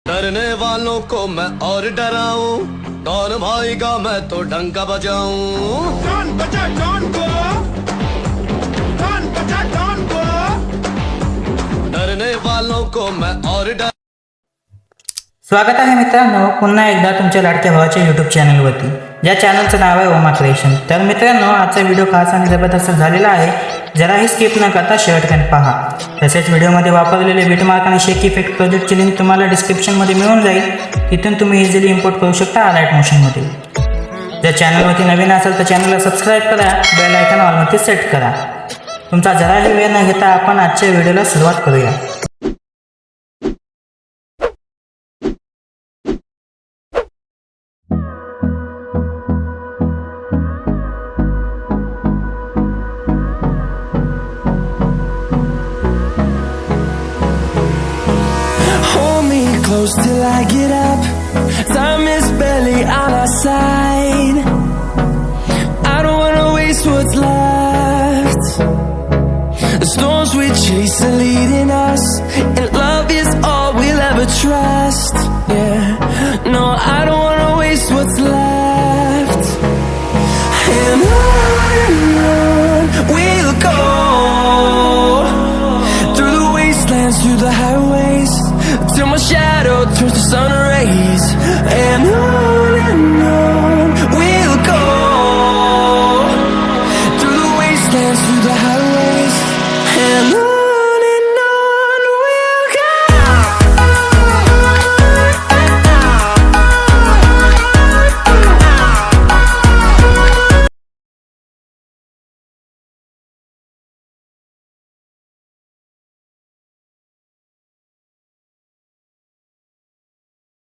डरने वालों को मैं और डराऊं, कौन भाईगा मैं तो डंका बजाऊं। कौन बचा डॉन को, कौन बचा डॉन को। डरने वालों को मैं और डर। स्वागत आहे मित्रांनो पुन्हा एकदा तुमच्या लाडक्या भावाच्या यूट्यूब चॅनलवरती, ज्या चॅनलचं नाव आहे ओमा क्रिएशन। तर मित्रांनो आजचा व्हिडिओ खास आणि जबरदस्त झालेला आहे, जराही स्किप न करता शेवटपर्यंत पहा। तसेच व्हिडिओमध्ये वापरलेले बीटमार्क आणि शेक इफेक्ट प्रोजेक्टची लिंक तुम्हाला डिस्क्रिप्शनमध्ये मिळून जाईल, तिथून तुम्ही इझिली इम्पोर्ट करू शकता अलाइट मोशनमध्ये। जर चॅनलवरती नवीन असेल तर चॅनलला सबस्क्राईब करा, बेल आयकॉन ऑलवरती सेट करा। तुमचा जराही वेळ न घेता आपण आजच्या व्हिडिओला सुरुवात करूया। Close till I get up. Time is barely on our side. I don't wanna waste what's left. The storms we chase are leading us, and love is all we'll ever trust. Yeah, no, I don't wanna waste what's left. And on we'll go, through the wastelands, through the highways, till my shadow turns to sun rays. And on we'll go, through the wastelands,